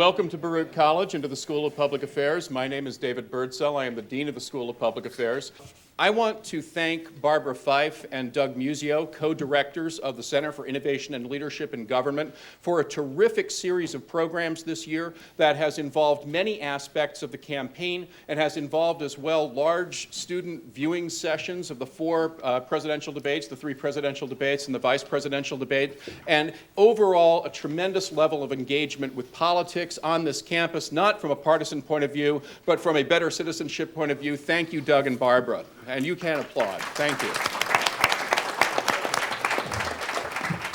Welcome to Baruch College and to the School of Public Affairs. My name is David Birdsell. I am the Dean of the School of Public Affairs. I want to thank Barbara Fife and Doug Muzzio, co-directors of the Center for Innovation and Leadership in Government, for a terrific series of programs this year that has involved many aspects of the campaign and has involved as well large student viewing sessions of the four presidential debates, the three presidential debates and the vice presidential debate, and overall a tremendous level of engagement with politics on this campus, not from a partisan point of view, but from a better citizenship point of view. Thank you, Doug and Barbara. And you can applaud. Thank you.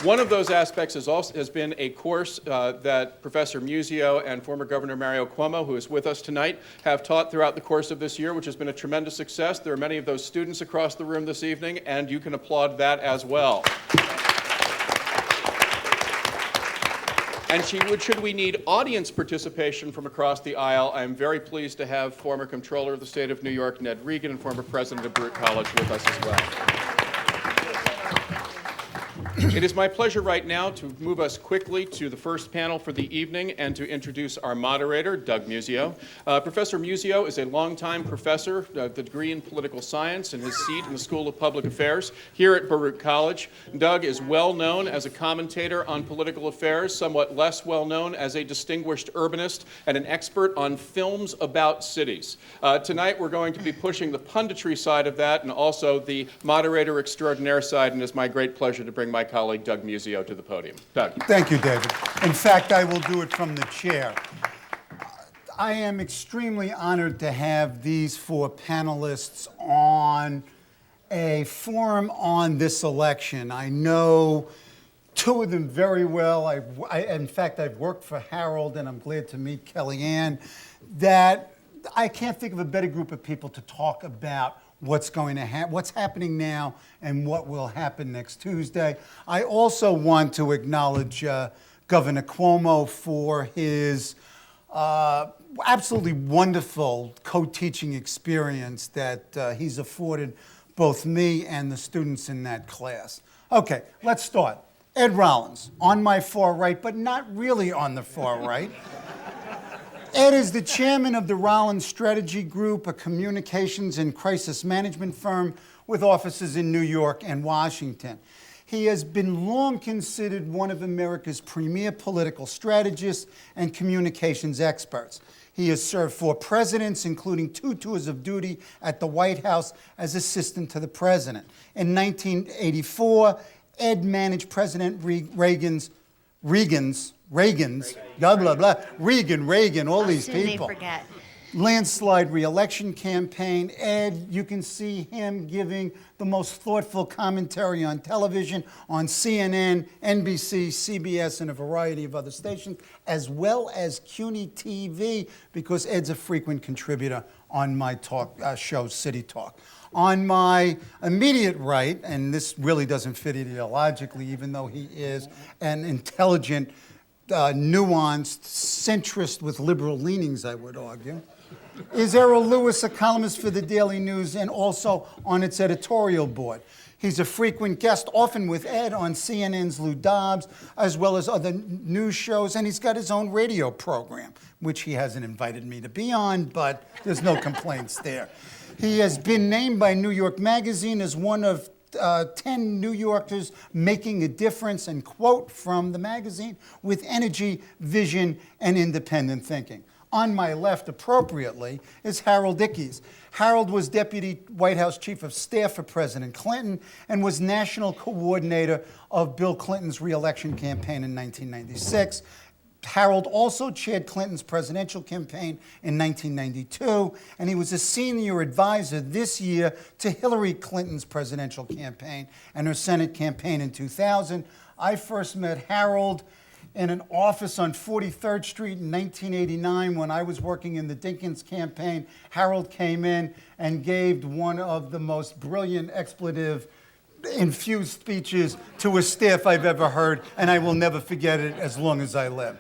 One of those aspects has been a course that Professor Muzzio and former Governor Mario Cuomo, who is with us tonight, have taught throughout the course of this year, which has been a tremendous success. There are many of those students across the room this evening, and you can applaud that as well. And should we need audience participation from across the aisle, I am very pleased to have former Comptroller of the State of New York, Ned Regan, and former President of Baruch College with us as well. It is my pleasure right now to move us quickly to the first panel for the evening and to introduce our moderator, Doug Muzzio. Professor Muzzio is a longtime professor of the degree in political science and his seat in the School of Public Affairs here at Baruch College. Doug is well known as a commentator on political affairs, somewhat less well known as a distinguished urbanist and an expert on films about cities. Tonight we're going to be pushing the punditry side of that and also the moderator extraordinaire side, and it's my great pleasure to bring my colleague Doug Muzzio to the podium. Doug. Thank you, David. In fact, I will do it from the chair. I am extremely honored to have these four panelists on a forum on this election. I know two of them very well. In fact, I've worked for Harold, and I'm glad to meet Kellyanne. That I can't think of a better group of people to talk about what's happening now and what will happen next Tuesday. I also want to acknowledge Governor Cuomo for his absolutely wonderful co-teaching experience that he's afforded both me and the students in that class. Okay, let's start. Ed Rollins, on my far right, but not really on the far right. Ed is the chairman of the Rollins Strategy Group, a communications and crisis management firm with offices in New York and Washington. He has been long considered one of America's premier political strategists and communications experts. He has served 4 presidents, including 2 tours of duty at the White House as assistant to the president. In 1984, Ed managed President Reagan's, blah, blah, blah, Reagan, all these people. They forget. Landslide re-election campaign. Ed, you can see him giving the most thoughtful commentary on television, on CNN, NBC, CBS, and a variety of other stations, as well as CUNY TV, because Ed's a frequent contributor on my talk show, City Talk. On my immediate right, and this really doesn't fit ideologically, even though he is an intelligent, nuanced centrist with liberal leanings, I would argue, is Errol Lewis, a columnist for the Daily News and also on its editorial board. He's a frequent guest, often with Ed, on CNN's Lou Dobbs, as well as other news shows, and he's got his own radio program, which he hasn't invited me to be on, but there's no complaints there. He has been named by New York Magazine as one of 10 New Yorkers making a difference, and quote from the magazine, with energy, vision, and independent thinking. On my left, appropriately, is Harold Ickes. Harold was Deputy White House Chief of Staff for President Clinton and was National Coordinator of Bill Clinton's re-election campaign in 1996. Harold also chaired Clinton's presidential campaign in 1992, and he was a senior advisor this year to Hillary Clinton's presidential campaign and her Senate campaign in 2000. I first met Harold in an office on 43rd Street in 1989 when I was working in the Dinkins campaign. Harold came in and gave one of the most brilliant expletive-infused speeches to a staff I've ever heard, and I will never forget it as long as I live.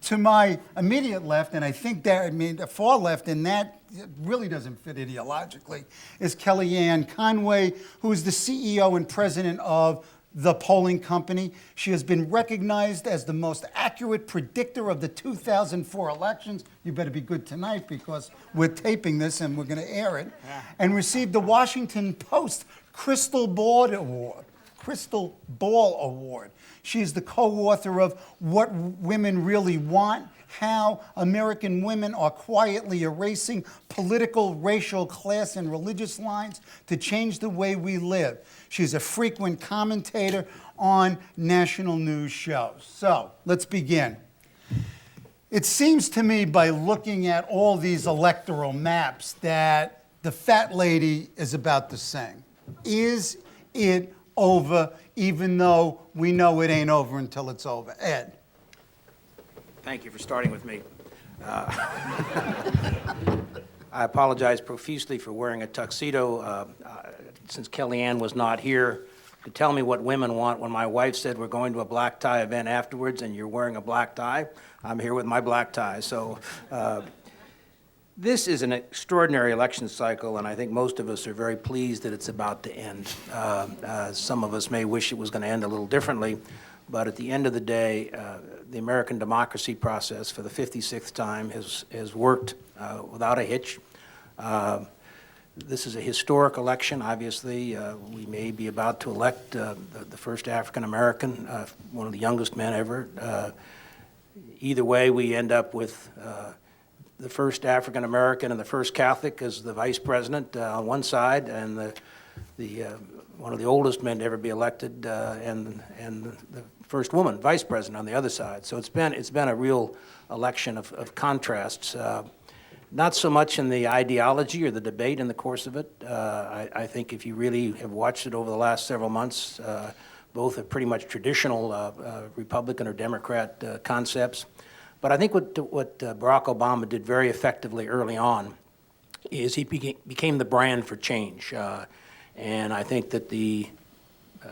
To my immediate left, and I think the far left, and that really doesn't fit ideologically, is Kellyanne Conway, who is the CEO and president of the polling company. She has been recognized as the most accurate predictor of the 2004 elections. You better be good tonight because we're taping this and we're going to air it. And received the Washington Post Crystal Ball Award. She's the co-author of What Women Really Want, How American Women Are Quietly Erasing Political, Racial, Class, and Religious Lines to Change the Way We Live. She's a frequent commentator on national news shows. So, let's begin. It seems to me by looking at all these electoral maps that the fat lady is about to sing. Is it over, even though we know it ain't over until it's over? Ed. Thank you for starting with me. I apologize profusely for wearing a tuxedo since Kellyanne was not here to tell me what women want. When my wife said we're going to a black tie event afterwards and you're wearing a black tie, I'm here with my black tie. So this is an extraordinary election cycle, and I think most of us are very pleased that it's about to end. Some of us may wish it was going to end a little differently, but at the end of the day, the American democracy process for the 56th time has worked without a hitch. This is a historic election, obviously. We may be about to elect the first African American, one of the youngest men ever. Either way, we end up with the first African American and the first Catholic as the vice president on one side, and one of the oldest men to ever be elected, and the first woman vice president on the other side. So it's been a real election of contrasts. Not so much in the ideology or the debate in the course of it. I think if you really have watched it over the last several months, both are pretty much traditional Republican or Democrat concepts. But I think what Barack Obama did very effectively early on is he became the brand for change. And I think that the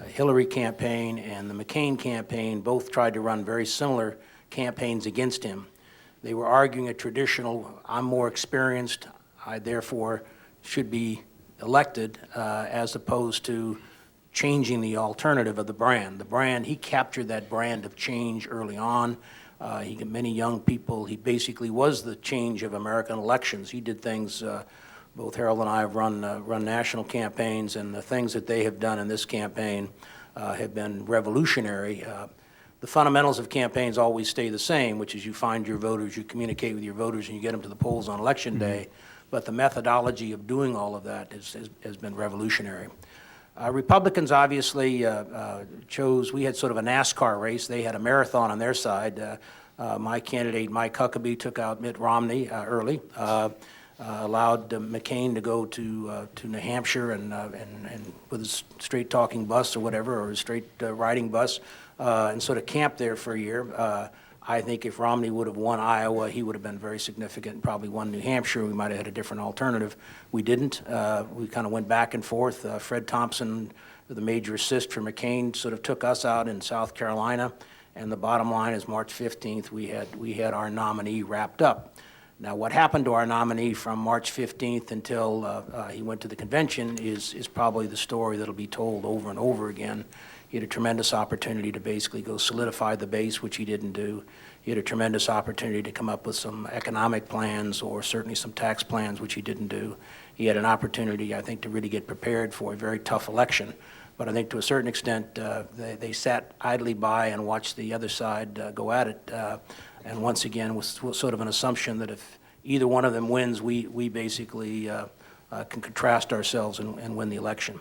Hillary campaign and the McCain campaign both tried to run very similar campaigns against him. They were arguing a traditional, I'm more experienced, I therefore should be elected, as opposed to changing the alternative of the brand. The brand, he captured that brand of change early on. He got many young people. He basically was the change of American elections. He did things, both Errol and I have run national campaigns, and the things that they have done in this campaign have been revolutionary. The fundamentals of campaigns always stay the same, which is you find your voters, you communicate with your voters, and you get them to the polls on election day. But the methodology of doing all of that has been revolutionary. Republicans obviously chose, we had sort of a NASCAR race. They had a marathon on their side. My candidate, Mike Huckabee, took out Mitt Romney early, allowed McCain to go to New Hampshire and with his straight talking bus or whatever, or his straight riding bus, and sort of camp there for a year. I think if Romney would have won Iowa, he would have been very significant and probably won New Hampshire. We might have had a different alternative. We didn't. We kind of went back and forth. Fred Thompson, the major assist for McCain, sort of took us out in South Carolina. And the bottom line is March 15th, we had our nominee wrapped up. Now, what happened to our nominee from March 15th until he went to the convention is probably the story that'll be told over and over again. He had a tremendous opportunity to basically go solidify the base, which he didn't do. He had a tremendous opportunity to come up with some economic plans or certainly some tax plans, which he didn't do. He had an opportunity, I think, to really get prepared for a very tough election. But I think to a certain extent, they sat idly by and watched the other side go at it. And once again, was sort of an assumption that if either one of them wins, we basically can contrast ourselves and win the election.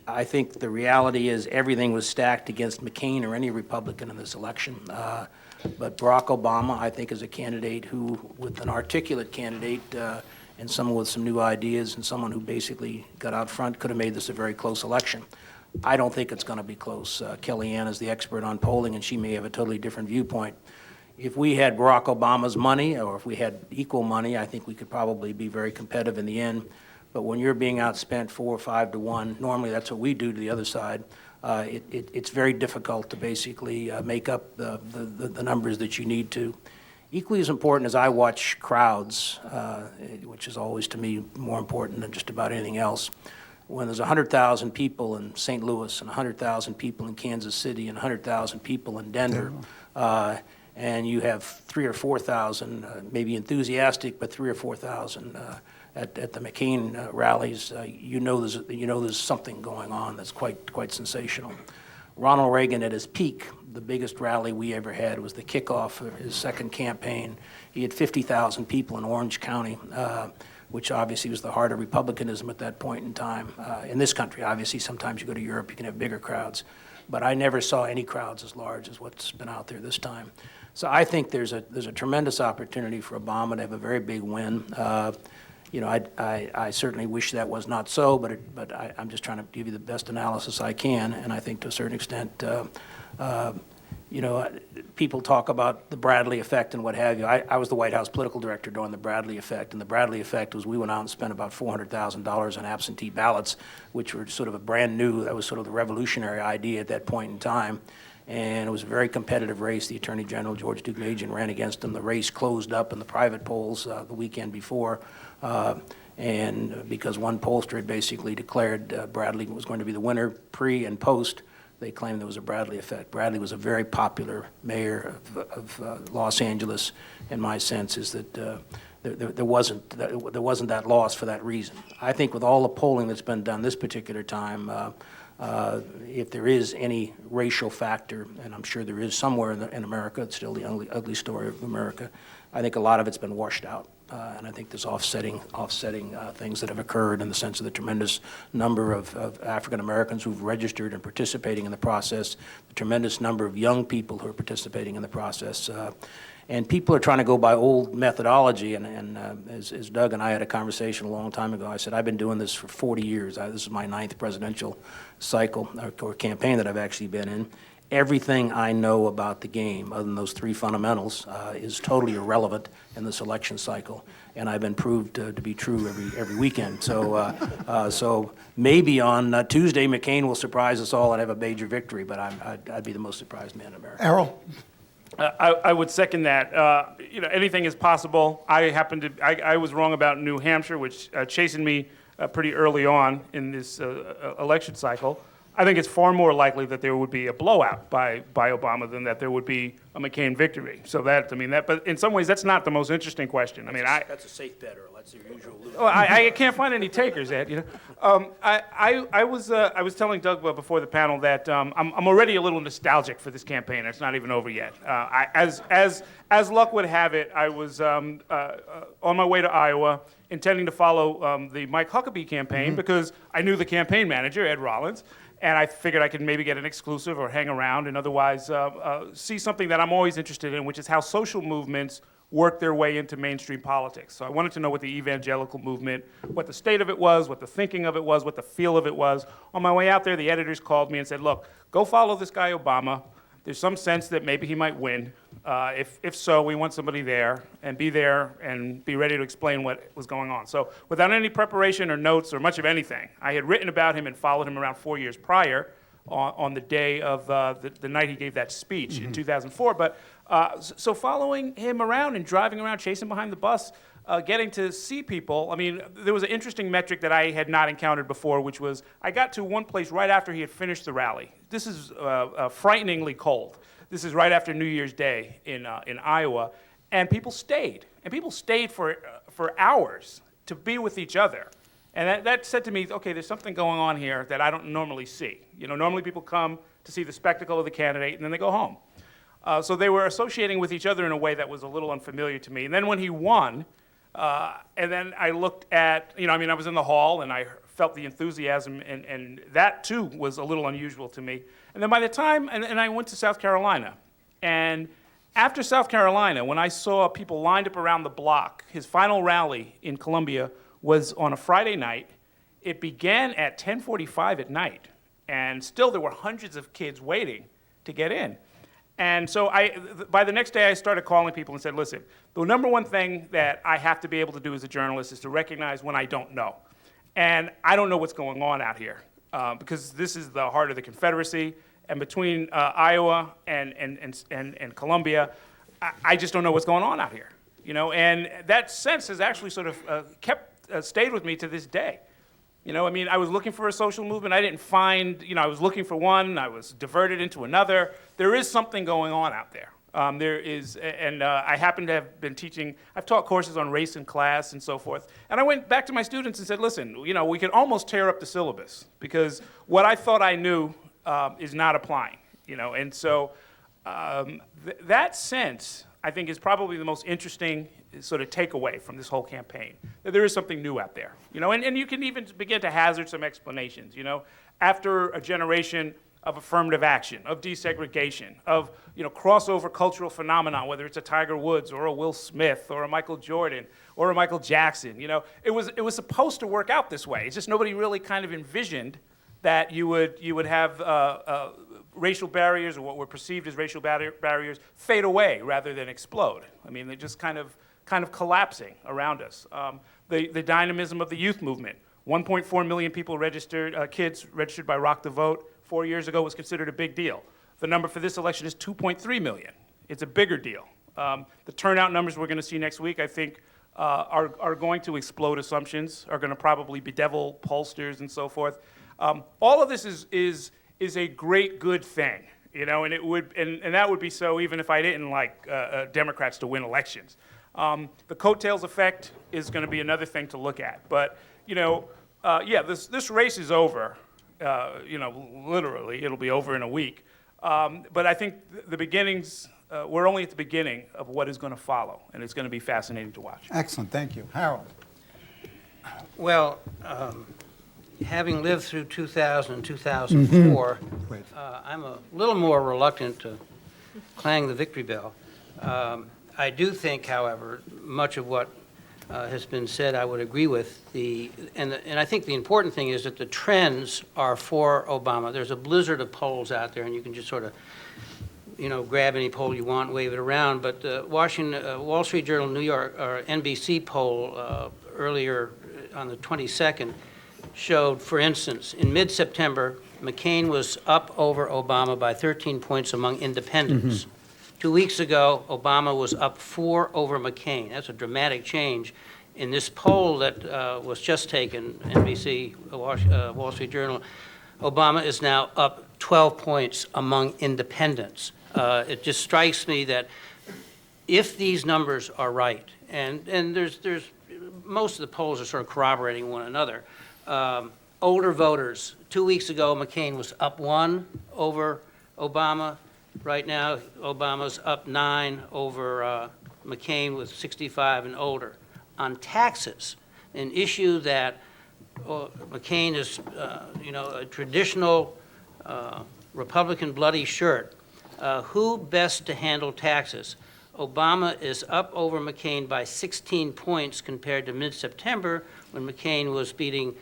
I think the reality is everything was stacked against McCain or any Republican in this election. But Barack Obama, I think, is a candidate who, with an articulate candidate and someone with some new ideas and someone who basically got out front, could have made this a very close election. I don't think it's going to be close. Kellyanne is the expert on polling, and she may have a totally different viewpoint. If we had Barack Obama's money, or if we had equal money, I think we could probably be very competitive in the end. But when you're being outspent 4 or 5 to 1, normally that's what we do to the other side. It's very difficult to basically make up the numbers that you need to. Equally as important as I watch crowds, which is always to me more important than just about anything else, when there's 100,000 people in St. Louis and 100,000 people in Kansas City and 100,000 people in Denver, and you have 3,000 or 4,000, maybe enthusiastic, but 3,000 or 4,000 at the McCain rallies, you know there's something going on that's quite sensational. Ronald Reagan at his peak, the biggest rally we ever had was the kickoff of his second campaign. He had 50,000 people in Orange County, which obviously was the heart of republicanism at that point in time. In this country, obviously, sometimes you go to Europe, you can have bigger crowds. But I never saw any crowds as large as what's been out there this time. So I think there's a tremendous opportunity for Obama to have a very big win. I certainly wish that was not so, but I'm just trying to give you the best analysis I can, and I think to a certain extent, people talk about the Bradley effect and what have you. I was the White House political director during the Bradley effect, and the Bradley effect was we went out and spent about $400,000 on absentee ballots, which were sort of that was sort of the revolutionary idea at that point in time. And it was a very competitive race. The Attorney General, George Deukmejian, ran against him. The race closed up in the private polls the weekend before. And because one pollster had basically declared Bradley was going to be the winner pre and post, they claimed there was a Bradley effect. Bradley was a very popular mayor of Los Angeles, and my sense is that there wasn't that loss for that reason. I think with all the polling that's been done this particular time, if there is any racial factor, and I'm sure there is somewhere in America, it's still the ugly story of America, I think a lot of it's been washed out. And I think there's offsetting things that have occurred in the sense of the tremendous number of African Americans who've registered and participating in the process, the tremendous number of young people who are participating in the process. And people are trying to go by old methodology, and as Doug and I had a conversation a long time ago, I said, I've been doing this for 40 years. This is my 9th presidential cycle or campaign that I've actually been in. Everything I know about the game, other than those 3 fundamentals, is totally irrelevant in this election cycle, and I've been proved to be true every weekend. So maybe on Tuesday, McCain will surprise us all and have a major victory, but I'd be the most surprised man in America. Errol? I would second that. Anything is possible. I was wrong about New Hampshire, which chastened me pretty early on in this election cycle. I think it's far more likely that there would be a blowout by Obama than that there would be a McCain victory. So but in some ways, that's not the most interesting question. That's a safe bet, Earl. That's your usual loser. Well, I can't find any takers, Ed. I was telling Doug before the panel that I'm already a little nostalgic for this campaign. It's not even over yet. As luck would have it, I was on my way to Iowa, intending to follow the Mike Huckabee campaign because I knew the campaign manager, Ed Rollins. And I figured I could maybe get an exclusive or hang around and otherwise see something that I'm always interested in, which is how social movements work their way into mainstream politics. So I wanted to know what the evangelical movement, what the state of it was, what the thinking of it was, what the feel of it was. On my way out there, the editors called me and said, look, go follow this guy Obama. There's some sense that maybe he might win. If so, we want somebody there and be ready to explain what was going on. So without any preparation or notes or much of anything, I had written about him and followed him around 4 years prior on the day of the night he gave that speech in 2004. But so following him around and driving around, chasing behind the bus, getting to see people, there was an interesting metric that I had not encountered before, which was I got to one place right after he had finished the rally. This is frighteningly cold. This is right after New Year's Day in Iowa, and people stayed. And people stayed for hours to be with each other. And that said to me, okay, there's something going on here that I don't normally see. Normally people come to see the spectacle of the candidate, and then they go home. So they were associating with each other in a way that was a little unfamiliar to me. And then when he won, and then I looked at, I was in the hall, and I felt the enthusiasm, and that too was a little unusual to me. And then by the time, and I went to South Carolina, and after South Carolina, when I saw people lined up around the block, his final rally in Columbia was on a Friday night. It began at 10:45 at night, and still there were hundreds of kids waiting to get in. And so by the next day, I started calling people and said, listen, the number one thing that I have to be able to do as a journalist is to recognize when I don't know. And I don't know what's going on out here because this is the heart of the Confederacy. And between Iowa and Columbia, I just don't know what's going on out here. And that sense has actually sort of stayed with me to this day. You know, I mean, I was looking for a social movement. I didn't find, you know, I was looking for one. I was diverted into another. There is something going on out there. There is, and I happen to have been teaching, I've taught courses on race and class and so forth. And I went back to my students and said, listen, you know, we could almost tear up the syllabus because what I thought I knew is not applying, you know. And so that sense, I think, is probably the most interesting sort of takeaway from this whole campaign, that there is something new out there, you know, and you can even begin to hazard some explanations, you know, after a generation of affirmative action, of desegregation, of, you know, crossover cultural phenomenon, whether it's a Tiger Woods or a Will Smith or a Michael Jordan or a Michael Jackson, you know, it was supposed to work out this way. It's just nobody really kind of envisioned that you would have racial barriers, or what were perceived as racial barriers, fade away rather than explode. I mean, they're just kind of collapsing around us. The dynamism of the youth movement. 1.4 million people registered, kids registered by Rock the Vote 4 years ago was considered a big deal. The number for this election is 2.3 million. It's a bigger deal. The turnout numbers we're going to see next week, I think, are going to explode assumptions, are going to probably bedevil pollsters and so forth. All of this is a great, good thing, you know, and it would, and that would be so even if I didn't like Democrats to win elections. The coattails effect is going to be another thing to look at, but you know, yeah, this race is over. You know, literally, it'll be over in a week. But I think the beginnings, we're only at the beginning of what is going to follow, and it's going to be fascinating to watch. Excellent, thank you. Harold. Well, having lived through 2000 and 2004, Great. I'm a little more reluctant to clang the victory bell. I do think, however, much of what has been said I would agree with. And I think the important thing is that the trends are for Obama. There's a blizzard of polls out there, and you can just sort of, you know, grab any poll you want, wave it around. But the Wall Street Journal, New York, or NBC poll earlier on the 22nd showed, for instance, in mid-September, McCain was up over Obama by 13 points among independents. 2 weeks ago, Obama was up 4 over McCain. That's a dramatic change. In this poll that was just taken, NBC, Wall Street Journal, Obama is now up 12 points among independents. It just strikes me that if these numbers are right, and there's most of the polls are sort of corroborating one another. Older voters, 2 weeks ago, McCain was up 1 over Obama. Right now, Obama's up 9 over McCain with 65 and older. On taxes, an issue that McCain is, you know, a traditional Republican bloody shirt. Who best to handle taxes? Obama is up over McCain by 16 points compared to mid-September when McCain was beating.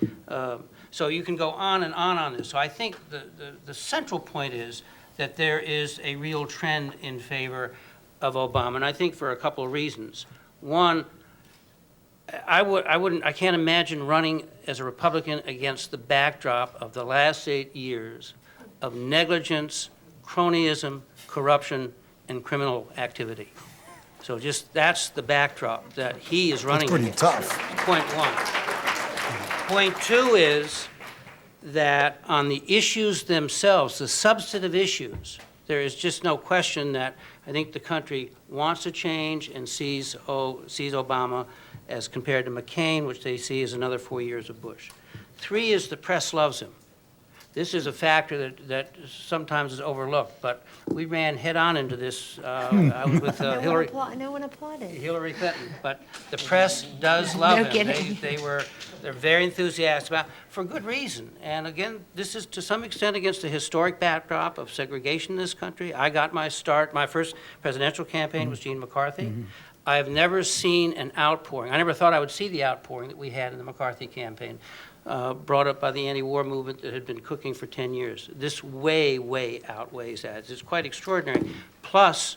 So you can go on and on this. So I think the central point is that there is a real trend in favor of Obama, and I think for a couple of reasons. One, I can't imagine running as a Republican against the backdrop of the last 8 years of negligence, cronyism, corruption, and criminal activity. So just that's the backdrop that he is running That's pretty against. tough. Point one. Point two is that on the issues themselves, the substantive issues, there is just no question that I think the country wants to change and sees Obama as compared to McCain, which they see as another 4 years of Bush. 3 is the press loves him. This is a factor that sometimes is overlooked, but we ran head-on into this. I was with Hillary. No one applauded. Hillary Clinton, but the press does love No him. kidding. They're very enthusiastic about, for good reason. And again, this is to some extent against the historic backdrop of segregation in this country. I got my start, my first presidential campaign was Gene McCarthy. I have never seen an outpouring. I never thought I would see the outpouring that we had in the McCarthy campaign, brought up by the anti-war movement that had been cooking for 10 years. This way outweighs that. It's quite extraordinary. Plus,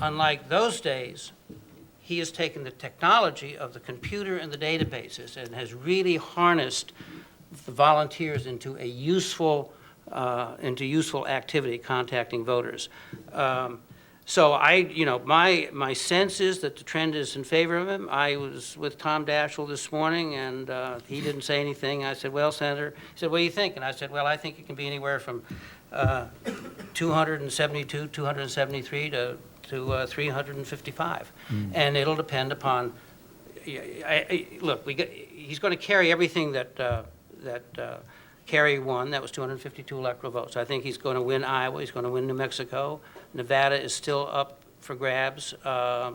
unlike those days, he has taken the technology of the computer and the databases and has really harnessed the volunteers into a useful activity, contacting voters. So my sense is that the trend is in favor of him. I was with Tom Daschle this morning, and he didn't say anything. I said, well, Senator, he said, what do you think? And I said, well, I think it can be anywhere from 272, 273 to 355. And it'll depend upon, look, he's going to carry everything that Kerry won. That was 252 electoral votes. I think he's going to win Iowa. He's going to win New Mexico. Nevada is still up for grabs. I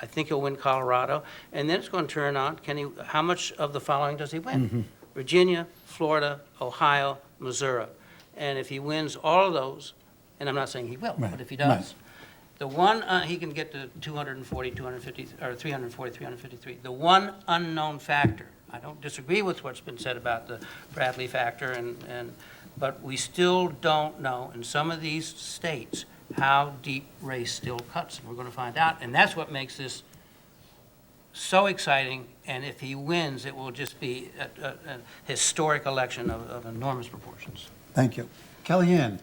think he'll win Colorado. And then it's going to turn on, how much of the following does he win? Virginia, Florida, Ohio, Missouri. And if he wins all of those, and I'm not saying he will, but if he does, the one, he can get to 240, 250, or 340, 353. The one unknown factor, I don't disagree with what's been said about the Bradley factor, but we still don't know in some of these states how deep race still cuts. And we're going to find out, and that's what makes this so exciting. And if he wins, it will just be a historic election of enormous proportions. Thank you. Kellyanne.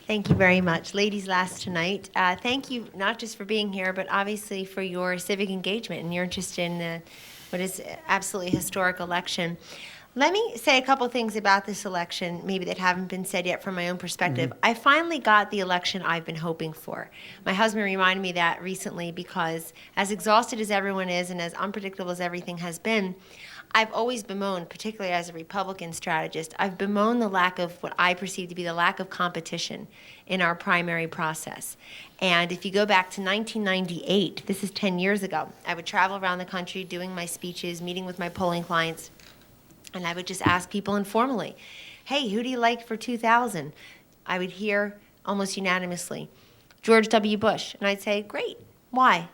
Thank you very much. Ladies last tonight. Thank you not just for being here, but obviously for your civic engagement and your interest in what is absolutely historic election. Let me say a couple things about this election, maybe that haven't been said yet from my own perspective. I finally got the election I've been hoping for. My husband reminded me that recently because as exhausted as everyone is and as unpredictable as everything has been, I've always bemoaned, particularly as a Republican strategist, I've bemoaned the lack of what I perceive to be the lack of competition in our primary process. And if you go back to 1998, this is 10 years ago, I would travel around the country doing my speeches, meeting with my polling clients, and I would just ask people informally, hey, who do you like for 2000? I would hear almost unanimously, George W. Bush. And I'd say, great. Why?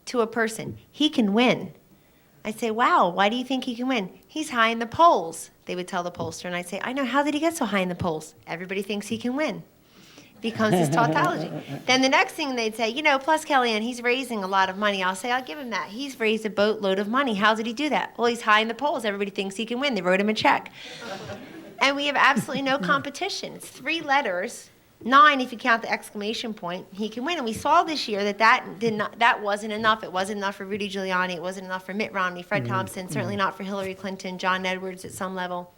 To a person. He can win. I'd say, wow, why do you think he can win? He's high in the polls, they would tell the pollster. And I'd say, I know, how did he get so high in the polls? Everybody thinks he can win. Becomes his tautology. Then the next thing they'd say, plus Kellyanne, he's raising a lot of money. I'll say, I'll give him that. He's raised a boatload of money. How did he do that? Well, he's high in the polls. Everybody thinks he can win. They wrote him a check. And we have absolutely no competition. It's 3 letters, 9 if you count the exclamation point. He can win. And we saw this year that wasn't enough. It wasn't enough for Rudy Giuliani. It wasn't enough for Mitt Romney, Fred Thompson. Certainly not for Hillary Clinton, John Edwards at some level.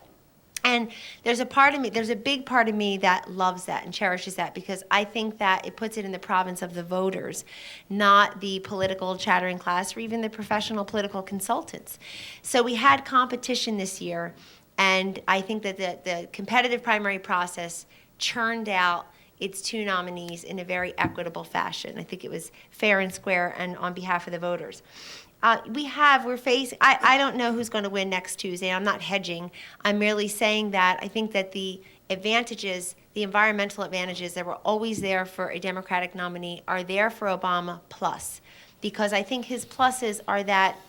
And there's a big part of me that loves that and cherishes that because I think that it puts it in the province of the voters, not the political chattering class or even the professional political consultants. So we had competition this year, and I think that the competitive primary process churned out its 2 nominees in a very equitable fashion. I think it was fair and square and on behalf of the voters. We're facing, I don't know who's going to win next Tuesday. I'm not hedging. I'm merely saying that I think that the advantages, the environmental advantages that were always there for a Democratic nominee are there for Obama plus. Because I think his pluses are that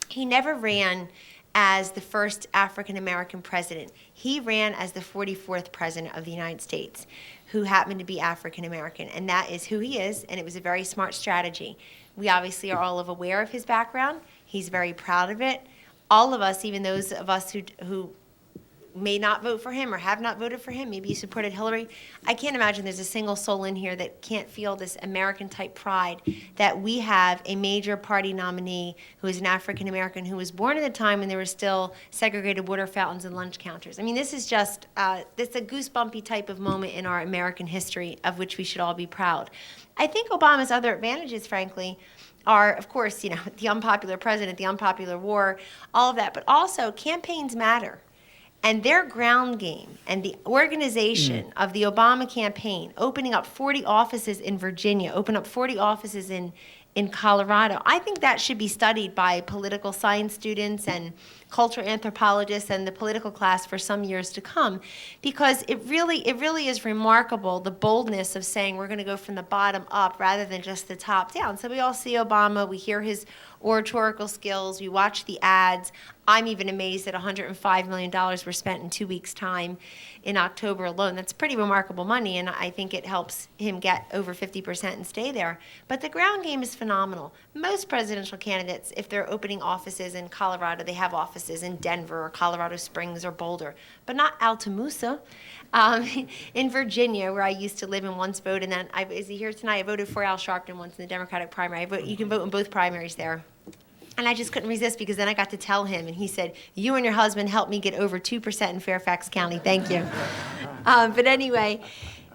he never ran as the first African-American president. He ran as the 44th president of the United States who happened to be African-American. And that is who he is, and it was a very smart strategy. We obviously are all aware of his background. He's very proud of it. All of us, even those of us who may not vote for him or have not voted for him, maybe you supported Hillary, I can't imagine there's a single soul in here that can't feel this American-type pride that we have a major party nominee who is an African-American who was born at a time when there were still segregated water fountains and lunch counters. I mean, this is just, it's a goosebumpy type of moment in our American history of which we should all be proud. I think Obama's other advantages, frankly, are, of course, the unpopular president, the unpopular war, all of that, but also campaigns matter. And their ground game and the organization of the Obama campaign, opening up 40 offices in Virginia, open up 40 offices in Colorado, I think that should be studied by political science students and cultural anthropologists and the political class for some years to come, because it really is remarkable, the boldness of saying we're going to go from the bottom up rather than just the top down. So we all see Obama, we hear his oratorical skills, we watch the ads. I'm even amazed that $105 million were spent in 2 weeks' time in October alone. That's pretty remarkable money, and I think it helps him get over 50% and stay there. But the ground game is phenomenal. Most presidential candidates, if they're opening offices in Colorado, they have offices offices in Denver or Colorado Springs or Boulder, but not Altamusa. In Virginia, where I used to live and once voted, and then is he here tonight? I voted for Al Sharpton once in the Democratic primary. You can vote in both primaries there. And I just couldn't resist because then I got to tell him, and he said, "You and your husband helped me get over 2% in Fairfax County. Thank you." But anyway,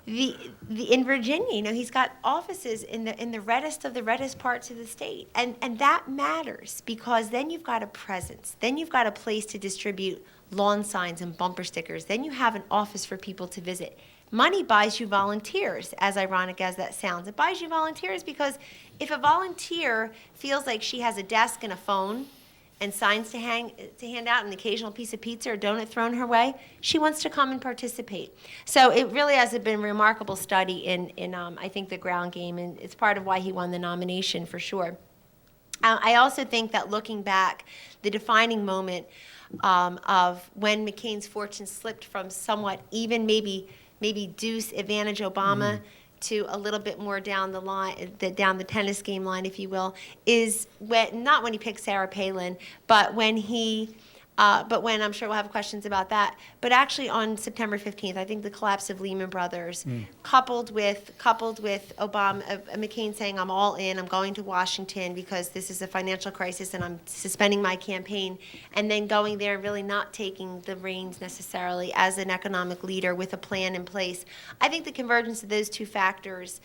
in Virginia, he's got offices in the reddest of the reddest parts of the state, and that matters because then you've got a presence, then you've got a place to distribute lawn signs and bumper stickers, then you have an office for people to visit. Money buys you volunteers, as ironic as that sounds. It buys you volunteers because if a volunteer feels like she has a desk and a phone and signs to hand out, and an occasional piece of pizza or donut thrown her way, she wants to come and participate. So it really has been a remarkable study in I think, the ground game, and it's part of why he won the nomination for sure. I also think that looking back, the defining moment of when McCain's fortune slipped from somewhat even, maybe deuce advantage Obama to a little bit more down the line, down the tennis game line, if you will, is not when he picked Sarah Palin, but when I'm sure we'll have questions about that, but actually on September 15th, I think the collapse of Lehman Brothers, coupled with McCain saying, "I'm all in, I'm going to Washington because this is a financial crisis and I'm suspending my campaign," and then going there and really not taking the reins necessarily as an economic leader with a plan in place. I think the convergence of those two factors,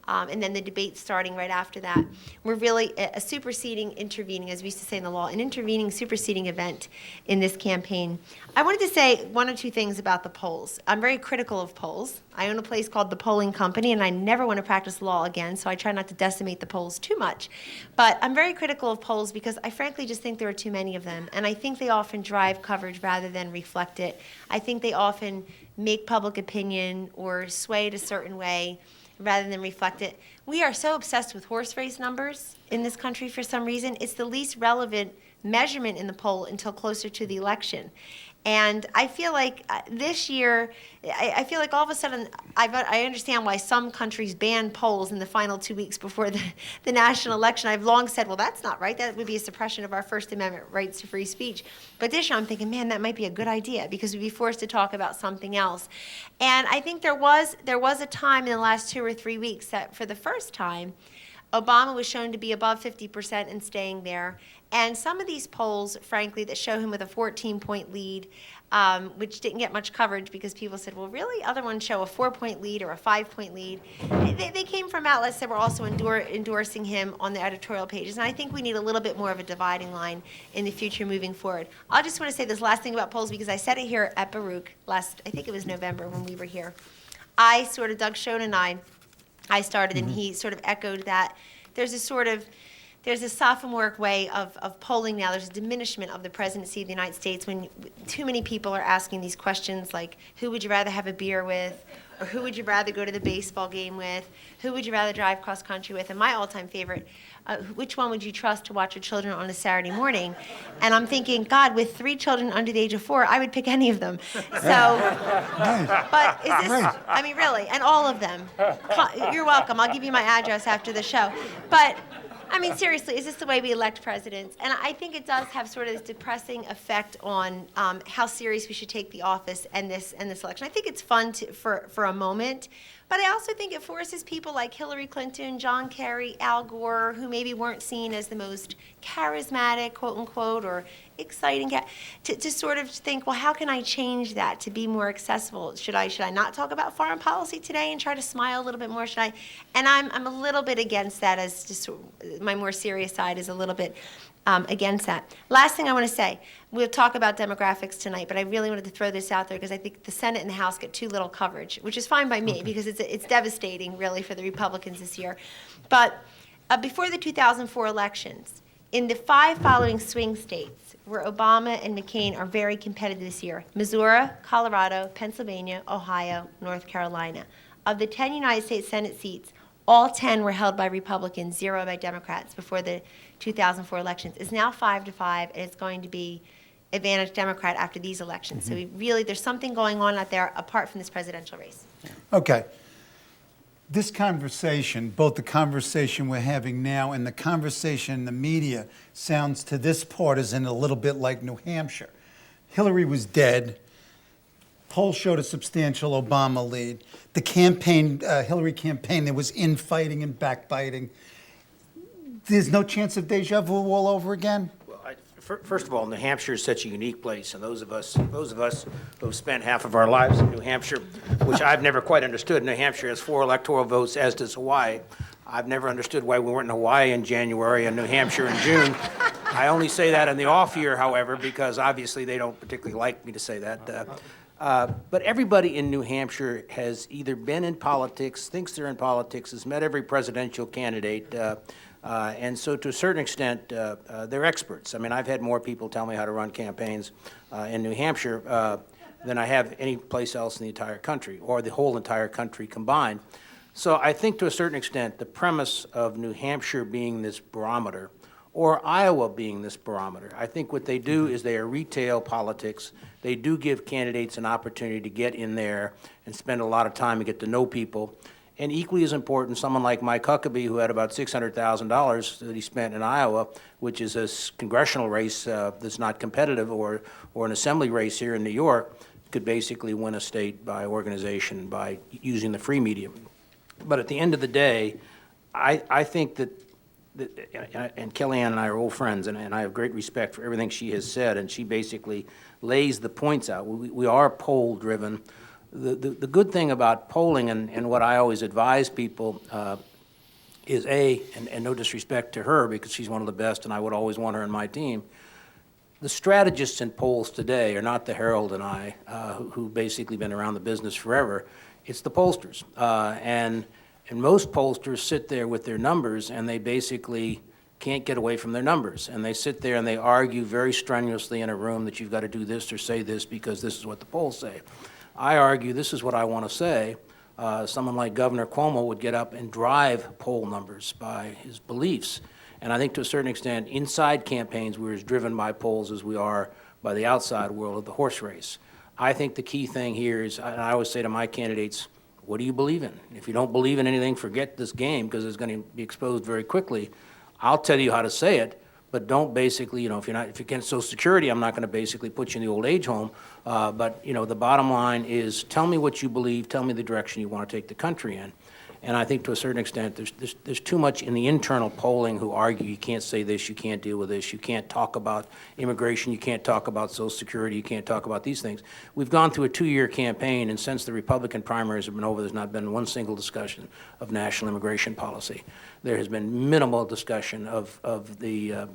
and then the debate starting right after that, were really a superseding, intervening, as we used to say in the law, an intervening, superseding event in this campaign. I wanted to say one or two things about the polls. I'm very critical of polls. I own a place called the Polling Company, and I never want to practice law again, so I try not to decimate the polls too much. But I'm very critical of polls because I frankly just think there are too many of them, and I think they often drive coverage rather than reflect it. I think they often make public opinion or sway it a certain way rather than reflect it. We are so obsessed with horse race numbers in this country for some reason. It's the least relevant measurement in the poll until closer to the election. And I feel like this year, I feel like all of a sudden, I understand why some countries ban polls in the final 2 weeks before the national election. I've long said, well, that's not right. That would be a suppression of our First Amendment rights to free speech. But this year I'm thinking, man, that might be a good idea because we'd be forced to talk about something else. And I think there was a time in the last 2 or 3 weeks that for the first time, Obama was shown to be above 50% and staying there. And some of these polls, frankly, that show him with a 14-point lead, which didn't get much coverage because people said, well, really? Other ones show a 4-point lead or a 5-point lead. They came from outlets that were also endorsing him on the editorial pages. And I think we need a little bit more of a dividing line in the future moving forward. I just want to say this last thing about polls because I said it here at Baruch I think it was November when we were here. Doug Schoen and I started, and he sort of echoed that there's a sophomoric way of polling now. There's a diminishment of the presidency of the United States when too many people are asking these questions like, who would you rather have a beer with? Or who would you rather go to the baseball game with? Who would you rather drive cross country with? And my all-time favorite, which one would you trust to watch your children on a Saturday morning? And I'm thinking, God, with 3 children under the age of 4, I would pick any of them. So, but is this, I mean, really, and all of them. You're welcome. I'll give you my address after the show. But I mean, seriously, is this the way we elect presidents? And I think it does have sort of this depressing effect on how serious we should take the office and this election. I think it's fun for a moment, but I also think it forces people like Hillary Clinton, John Kerry, Al Gore, who maybe weren't seen as the most charismatic, quote unquote, or exciting, to sort of think, well, how can I change that to be more accessible? Should I not talk about foreign policy today and try to smile a little bit more? Should I? And I'm a little bit against that, as just my more serious side is a little bit against that. Last thing I want to say, we'll talk about demographics tonight, but I really wanted to throw this out there because I think the Senate and the House get too little coverage, which is fine by me because it's devastating, really, for the Republicans this year. But before the 2004 elections, in the 5 following swing states where Obama and McCain are very competitive this year, Missouri, Colorado, Pennsylvania, Ohio, North Carolina, of the 10 United States Senate seats, all 10 were held by Republicans, 0 by Democrats before the 2004 elections. It's now 5-5, and it's going to be advantage Democrat after these elections. So there's something going on out there apart from this presidential race. Okay. This conversation, both the conversation we're having now and the conversation in the media, sounds to this partisan a little bit like New Hampshire. Hillary was dead. Polls showed a substantial Obama lead. The campaign, Hillary campaign, there was infighting and backbiting. There's no chance of deja vu all over again? First of all, New Hampshire is such a unique place, and those of us who have spent half of our lives in New Hampshire, which I've never quite understood. New Hampshire has 4 electoral votes, as does Hawaii. I've never understood why we weren't in Hawaii in January and New Hampshire in June. I only say that in the off year, however, because obviously they don't particularly like me to say that. But everybody in New Hampshire has either been in politics, thinks they're in politics, has met every presidential candidate, and so to a certain extent, they're experts. I mean, I've had more people tell me how to run campaigns in New Hampshire than I have any place else in the entire country, or the whole entire country combined. So I think to a certain extent, the premise of New Hampshire being this barometer, or Iowa being this barometer, I think what they do is they are retail politics. They do give candidates an opportunity to get in there and spend a lot of time and get to know people. And equally as important, someone like Mike Huckabee, who had about $600,000 that he spent in Iowa, which is a congressional race that's not competitive, or an assembly race here in New York, could basically win a state by organization, by using the free media. But at the end of the day, I think that, and Kellyanne and I are old friends, and I have great respect for everything she has said, and she basically lays the points out. We are poll-driven. The good thing about polling, and what I always advise people, is and no disrespect to her because she's one of the best and I would always want her in my team, the strategists in polls today are not the Herald and I, who basically been around the business forever. It's the pollsters. And most pollsters sit there with their numbers and they basically can't get away from their numbers. And they sit there and they argue very strenuously in a room that you've got to do this or say this because this is what the polls say. I argue this is what I want to say. Someone like Governor Cuomo would get up and drive poll numbers by his beliefs. And I think to a certain extent, inside campaigns, we're as driven by polls as we are by the outside world of the horse race. I think the key thing here is, and I always say to my candidates, what do you believe in? If you don't believe in anything, forget this game because it's going to be exposed very quickly. I'll tell you how to say it, but don't basically, if you're against Social Security, I'm not going to basically put you in the old age home. But the bottom line is, tell me what you believe, tell me the direction you want to take the country in. And I think to a certain extent, there's too much in the internal polling who argue you can't say this, you can't deal with this, you can't talk about immigration, you can't talk about Social Security, you can't talk about these things. We've gone through a 2-year campaign, and since the Republican primaries have been over, there's not been one single discussion of national immigration policy. There has been minimal discussion of the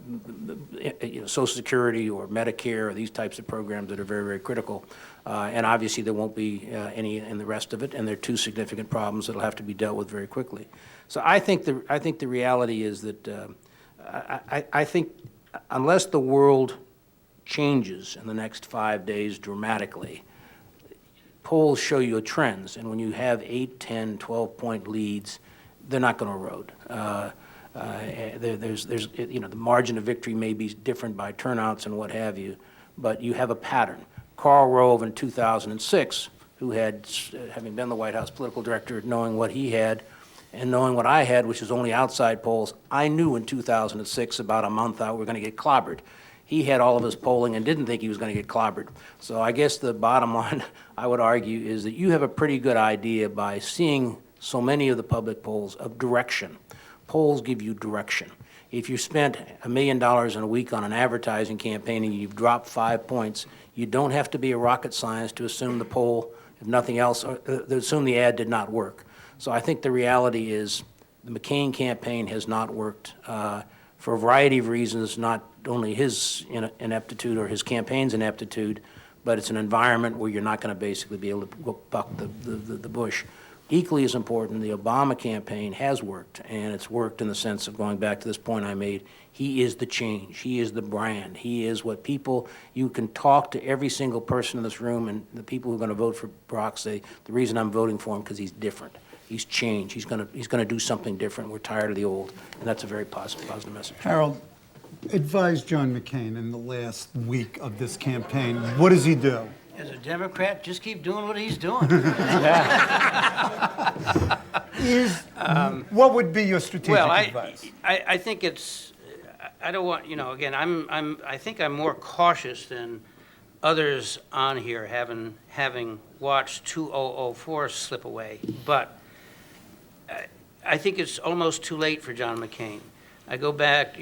Social Security or Medicare or these types of programs that are very, very critical. And obviously there won't be any in the rest of it, and they're 2 significant problems that will have to be dealt with very quickly. So I think the reality is that I think unless the world changes in the next 5 days dramatically, polls show you trends, and when you have 8, 10, 12-point leads, they're not going to erode. The margin of victory may be different by turnouts and what have you, but you have a pattern. Karl Rove in 2006, who had, having been the White House political director, knowing what he had and knowing what I had, which was only outside polls, I knew in 2006, about a month out, we were going to get clobbered. He had all of his polling and didn't think he was going to get clobbered. So I guess the bottom line, I would argue, is that you have a pretty good idea by seeing so many of the public polls of direction. Polls give you direction. If you spent $1 million in a week on an advertising campaign and you've dropped 5 points, you don't have to be a rocket scientist to assume the poll, if nothing else, assume the ad did not work. So I think the reality is the McCain campaign has not worked for a variety of reasons, not only his ineptitude or his campaign's ineptitude, but it's an environment where you're not going to basically be able to go buck the bush. Equally as important, the Obama campaign has worked, and it's worked in the sense of going back to this point I made. He is the change. He is the brand. He is what people, you can talk to every single person in this room, and the people who are going to vote for Barack say, the reason I'm voting for him because he's different. He's changed. He's going to do something different. We're tired of the old, and that's a very positive message. Harold, advise John McCain in the last week of this campaign. What does he do? As a Democrat, just keep doing what he's doing. What would be your strategic Well, advice? I think it's, I don't want, again, I think I'm more cautious than others on here, having watched 2004 slip away. But I think it's almost too late for John McCain. I go back,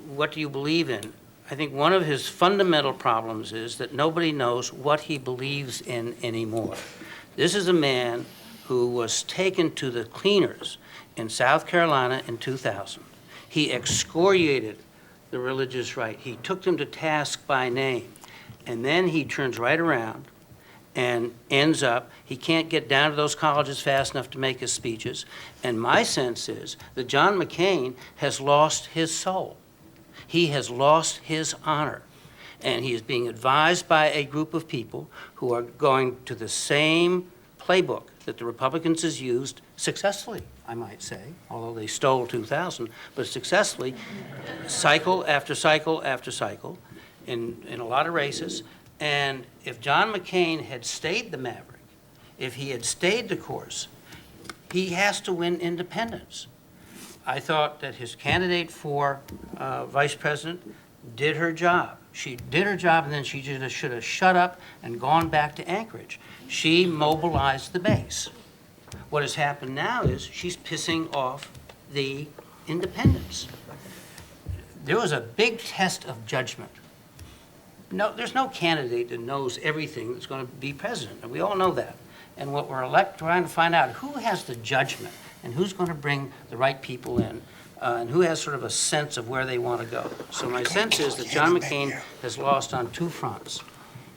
what do you believe in? I think one of his fundamental problems is that nobody knows what he believes in anymore. This is a man who was taken to the cleaners in South Carolina in 2000. He excoriated the religious right. He took them to task by name. And then he turns right around and ends up, he can't get down to those colleges fast enough to make his speeches. And my sense is that John McCain has lost his soul. He has lost his honor. And he is being advised by a group of people who are going to the same playbook that the Republicans has used successfully, I might say, although they stole 2000, but successfully, cycle after cycle after cycle in a lot of races. And if John McCain had stayed the maverick, if he had stayed the course, he has to win independence. I thought that his candidate for vice president did her job. She did her job, and then she just should have shut up and gone back to Anchorage. She mobilized the base. What has happened now is she's pissing off the independents. There was a big test of judgment. No, there's no candidate that knows everything that's going to be president, and we all know that. And what we're trying to find out, who has the judgment, and who's going to bring the right people in, and who has sort of a sense of where they want to go. So my sense is that John McCain has lost on two fronts.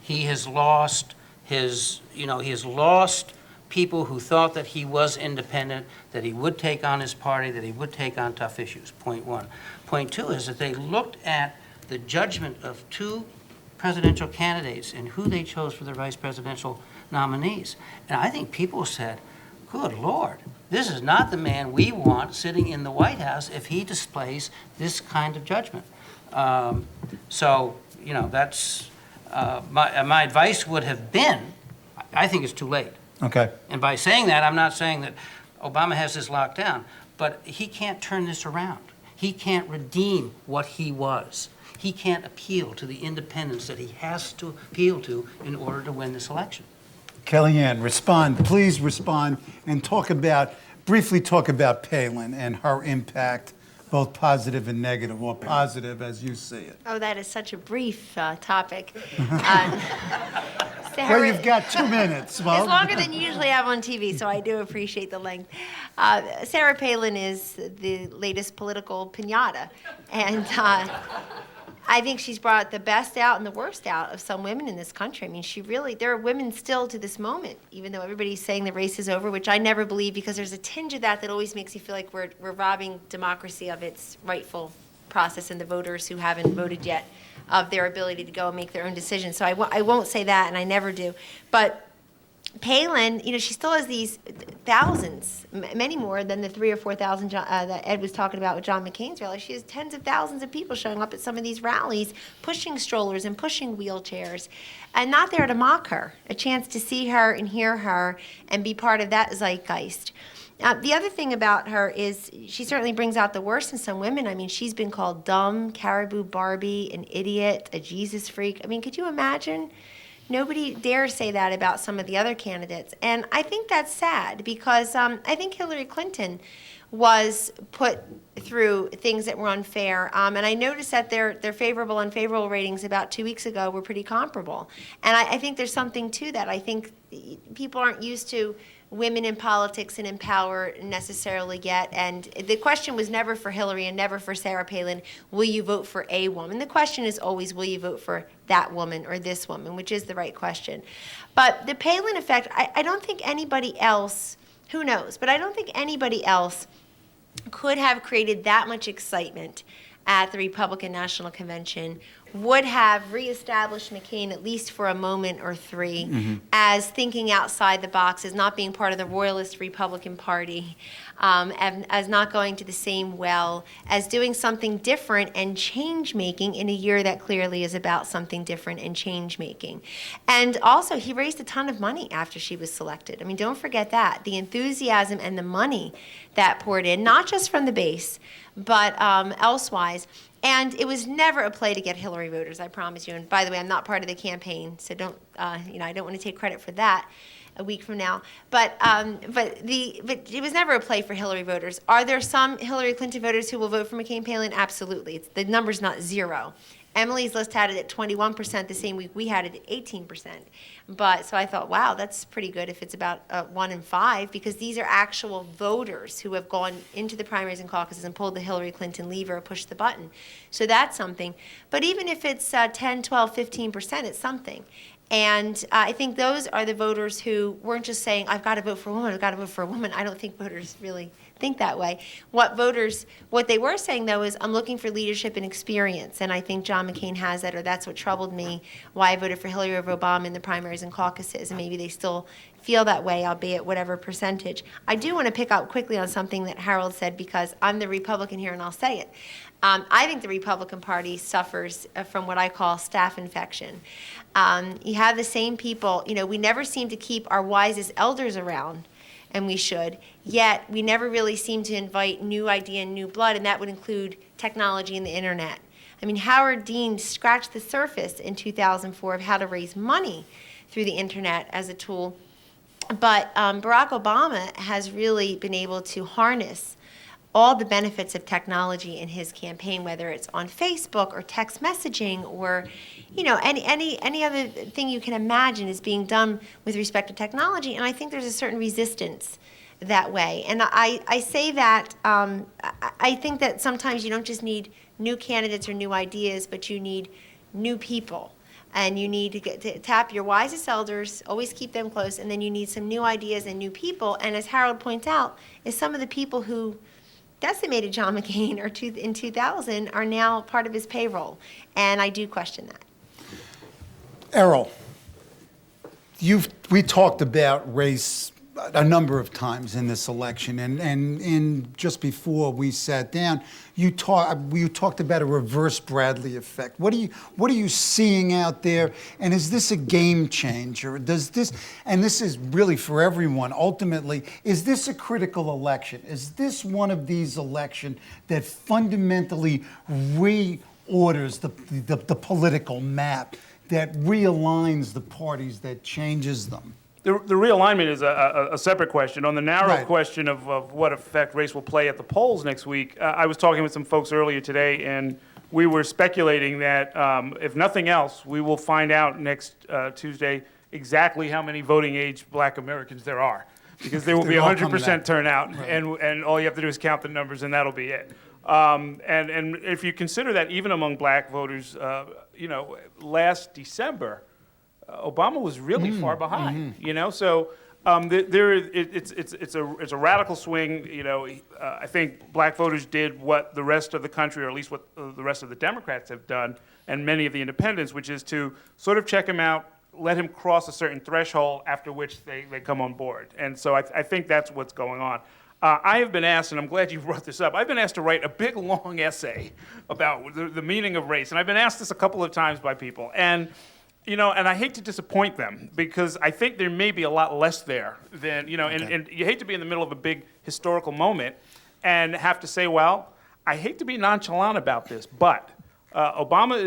He has lost he has lost people who thought that he was independent, that he would take on his party, that he would take on tough issues, point one. Point two is that they looked at the judgment of two presidential candidates and who they chose for their vice presidential nominees. And I think people said, good Lord, this is not the man we want sitting in the White House if he displays this kind of judgment. That's my advice would have been, I think it's too late. Okay. And by saying that, I'm not saying that Obama has this locked down, but he can't turn this around. He can't redeem what he was. He can't appeal to the independents that he has to appeal to in order to win this election. Kellyanne, respond. Please respond and briefly talk about Palin and her impact, both positive and negative, or positive as you see it. Oh, that is such a brief topic. Well, you've got 2 minutes. Well, It's longer than you usually have on TV, so I do appreciate the length. Sarah Palin is the latest political piñata, and I think she's brought the best out and the worst out of some women in this country. I mean, there are women still to this moment, even though everybody's saying the race is over, which I never believe, because there's a tinge of that always makes me feel like we're robbing democracy of its rightful process and the voters who haven't voted yet of their ability to go and make their own decisions. So I won't say that, and I never do. But Palin, she still has these thousands, many more than the 3,000 or 4,000 that Ed was talking about with John McCain's rally. She has tens of thousands of people showing up at some of these rallies, pushing strollers and pushing wheelchairs, and not there to mock her, a chance to see her and hear her and be part of that zeitgeist. The other thing about her is she certainly brings out the worst in some women. I mean, she's been called dumb, caribou Barbie, an idiot, a Jesus freak. I mean, could you imagine? Nobody dares say that about some of the other candidates. And I think that's sad, because I think Hillary Clinton was put through things that were unfair. And I noticed that their favorable and unfavorable ratings about 2 weeks ago were pretty comparable. And I think there's something to that. I think people aren't used to women in politics and in power necessarily yet. And the question was never for Hillary and never for Sarah Palin, will you vote for a woman? The question is always, will you vote for that woman or this woman, which is the right question. But the Palin effect, I don't think anybody else, who knows, but I don't think anybody else could have created that much excitement at the Republican National Convention would have reestablished McCain, at least for a moment or three, as thinking outside the box, as not being part of the Royalist Republican Party, and as not going to the same well, as doing something different and change-making in a year that clearly is about something different and change-making. And also, he raised a ton of money after she was selected. I mean, don't forget that. The enthusiasm and the money that poured in, not just from the base, but elsewise. And it was never a play to get Hillary voters, I promise you. And by the way, I'm not part of the campaign, so don't, I don't want to take credit for that a week from now. But it was never a play for Hillary voters. Are there some Hillary Clinton voters who will vote for McCain Palin? Absolutely. The number's not zero. Emily's list had it at 21% the same week we had it at 18%. But so I thought, wow, that's pretty good if it's about 1 in 5, because these are actual voters who have gone into the primaries and caucuses and pulled the Hillary Clinton lever or pushed the button. So that's something. But even if it's 10, 12, 15%, it's something. And I think those are the voters who weren't just saying, I've got to vote for a woman, I've got to vote for a woman. I don't think voters really think that way. What they were saying, though, is I'm looking for leadership and experience. And I think John McCain has that, or that's what troubled me, why I voted for Hillary over Obama in the primaries and caucuses. And maybe they still feel that way, albeit whatever percentage. I do want to pick up quickly on something that Harold said, because I'm the Republican here and I'll say it. I think the Republican Party suffers from what I call staph infection. You have the same people, we never seem to keep our wisest elders around, and we should, yet we never really seem to invite new idea and new blood, and that would include technology and the internet. I mean, Howard Dean scratched the surface in 2004 of how to raise money through the internet as a tool, but Barack Obama has really been able to harness all the benefits of technology in his campaign, whether it's on Facebook or text messaging or, any other thing you can imagine is being done with respect to technology. And I think there's a certain resistance that way. And I say that, I think that sometimes you don't just need new candidates or new ideas, but you need new people. And you need to tap your wisest elders, always keep them close, and then you need some new ideas and new people. And as Harold points out, is some of the people who decimated John McCain in 2000 are now part of his payroll. And I do question that. Errol, we talked about race a number of times in this election, and just before we sat down, you talked about a reverse Bradley effect. What are you seeing out there, and is this a game changer? Does this, and this is really for everyone ultimately, is this a critical election? Is this one of these elections that fundamentally reorders the political map, that realigns the parties, that changes them? The realignment is a separate question. On the narrow Right. question of what effect race will play at the polls next week, I was talking with some folks earlier today, and we were speculating that if nothing else, we will find out next Tuesday exactly how many voting age black Americans there are. Because there will be They're all coming 100% out. turnout, Right. and all you have to do is count the numbers, and that'll be it. And if you consider that even among black voters, last December, Obama was really far behind, So it's a radical swing. I think black voters did what the rest of the country, or at least what the rest of the Democrats have done, and many of the independents, which is to sort of check him out, let him cross a certain threshold, after which they come on board. And so I think that's what's going on. I have been asked, and I'm glad you brought this up, I've been asked to write a big, long essay about the meaning of race. And I've been asked this a couple of times by people. And I hate to disappoint them, because I think there may be a lot less there than, and you hate to be in the middle of a big historical moment and have to say, well, I hate to be nonchalant about this, but Obama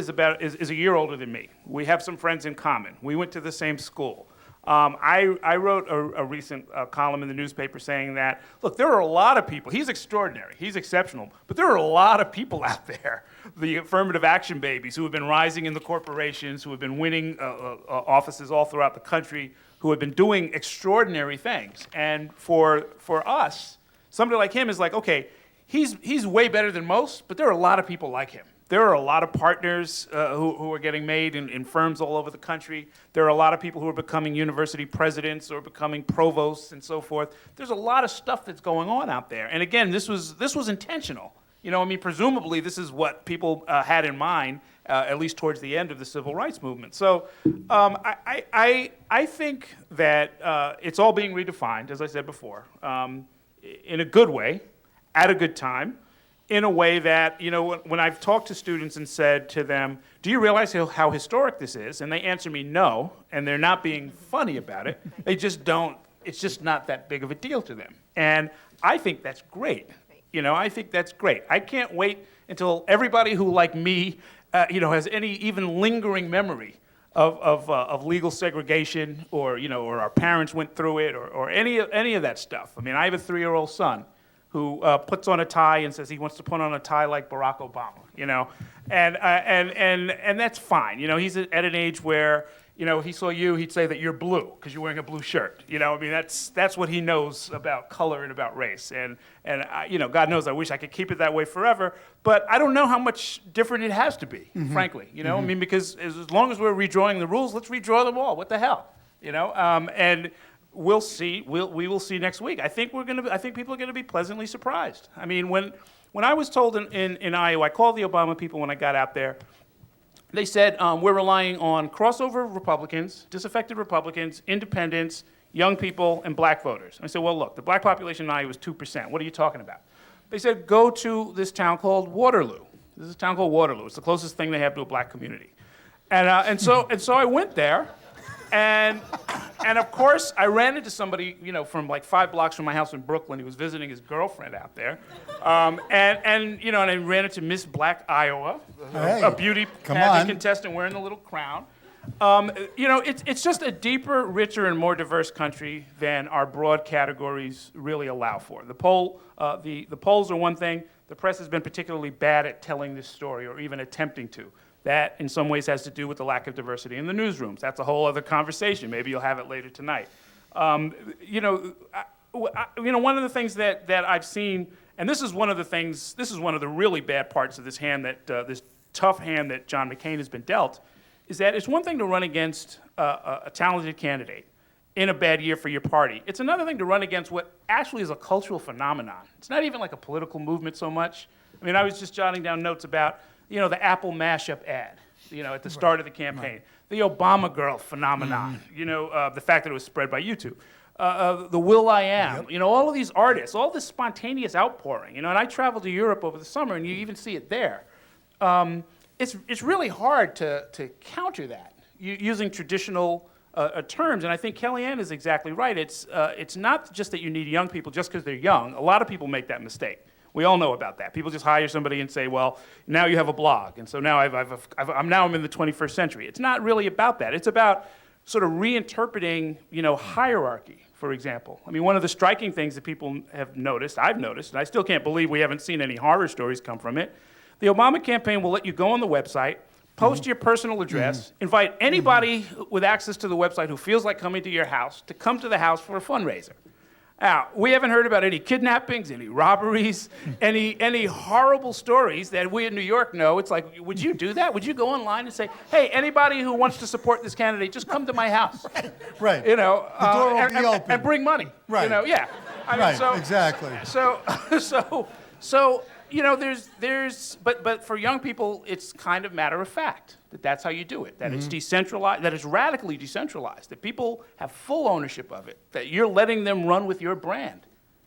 is a year older than me. We have some friends in common. We went to the same school. I wrote a recent column in the newspaper saying that, look, there are a lot of people. He's extraordinary. He's exceptional. But there are a lot of people out there, the affirmative action babies, who have been rising in the corporations, who have been winning offices all throughout the country, who have been doing extraordinary things. And for us, somebody like him is like, okay, he's way better than most, but there are a lot of people like him. There are a lot of partners who are getting made in firms all over the country. There are a lot of people who are becoming university presidents or becoming provosts and so forth. There's a lot of stuff that's going on out there. And again, this was intentional. You know, I mean, presumably this is what people had in mind, at least towards the end of the civil rights movement. So I think that it's all being redefined, as I said before, in a good way, at a good time, in a way that, you know, when I've talked to students and said to them, do you realize how historic this is? And they answer me no, and they're not being funny about it. They just don't, it's just not that big of a deal to them. And I think that's great. You know, I think that's great. I can't wait until everybody who, like me, you know, has any even lingering memory of legal segregation, or, you know, or our parents went through it, or any of that stuff. I mean, I have a 3-year-old son who puts on a tie and says he wants to put on a tie like Barack Obama, you know, and that's fine. You know, he's at an age where, you know, if he saw you, he'd say that you're blue because you're wearing a blue shirt. You know, I mean, that's what he knows about color and about race. And I, you know, God knows I wish I could keep it that way forever, but I don't know how much different it has to be, frankly. You know, I mean, because as long as we're redrawing the rules, let's redraw them all. What the hell, you know? And we'll see. We will see next week. I think people are gonna be pleasantly surprised. I mean, when I was told in Iowa, I called the Obama people when I got out there. They said, we're relying on crossover Republicans, disaffected Republicans, independents, young people, and black voters. I said, well, look, the black population in Iowa is 2%. What are you talking about? They said, go to this town called Waterloo. This is a town called Waterloo. It's the closest thing they have to a black community. And so I went there, and of course, I ran into somebody, you know, from like 5 blocks from my house in Brooklyn. He was visiting his girlfriend out there. And you know, and I ran into Miss Black Iowa, a beauty pageant contestant wearing the little crown. You know, it's just a deeper, richer, and more diverse country than our broad categories really allow for. The polls are one thing. The press has been particularly bad at telling this story, or even attempting to. That, in some ways, has to do with the lack of diversity in the newsrooms. That's a whole other conversation. Maybe you'll have it later tonight. You know, one of the things that I've seen, and this is one of the really bad parts of this hand this tough hand that John McCain has been dealt, is that it's one thing to run against a talented candidate in a bad year for your party. It's another thing to run against what actually is a cultural phenomenon. It's not even like a political movement so much. I mean, I was just jotting down notes about, you know, the Apple mashup ad, you know, at the start of the campaign. The Obama girl phenomenon, you know, the fact that it was spread by YouTube. The Will.I.am, you know, all of these artists, all this spontaneous outpouring, you know, and I traveled to Europe over the summer, and you even see it there. It's really hard to counter that using traditional terms, and I think Kellyanne is exactly right. It's not just that you need young people just because they're young. A lot of people make that mistake. We all know about that. People just hire somebody and say, well, now you have a blog, and so now I'm in the 21st century. It's not really about that. It's about sort of reinterpreting, you know, hierarchy, for example. I mean, one of the striking things that people have noticed, I've noticed, and I still can't believe we haven't seen any horror stories come from it, the Obama campaign will let you go on the website, post your personal address, invite anybody with access to the website who feels like coming to your house to come to the house for a fundraiser. Now, we haven't heard about any kidnappings, any robberies, any horrible stories that we in New York know. It's like, would you do that? Would you go online and say, hey, anybody who wants to support this candidate, just come to my house? Right. You know, the door will be open. And bring money. Right. You know, yeah. I mean, Right, exactly. So you know, but for young people, it's kind of matter of fact that that's how you do it, that it's decentralized, that it's radically decentralized, that people have full ownership of it, that you're letting them run with your brand.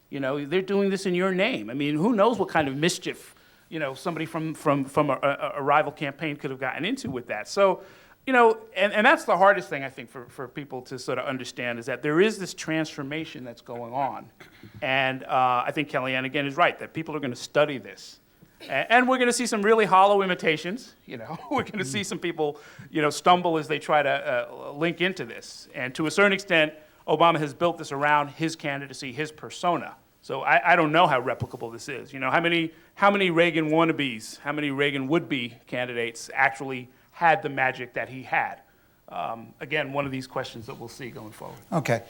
You know, they're doing this in your name. I mean, who knows what kind of mischief, you know, somebody from a rival campaign could have gotten into with that. So, you know, and that's the hardest thing, I think, for people to sort of understand, is that there is this transformation that's going on. And I think Kellyanne, again, is right, that people are going to study this. And we're going to see some really hollow imitations, you know. We're going to see some people, you know, stumble as they try to link into this. And to a certain extent, Obama has built this around his candidacy, his persona. So I don't know how replicable this is. You know, how many Reagan wannabes, how many Reagan would-be candidates actually had the magic that he had? Again, one of these questions that we'll see going forward. Okay.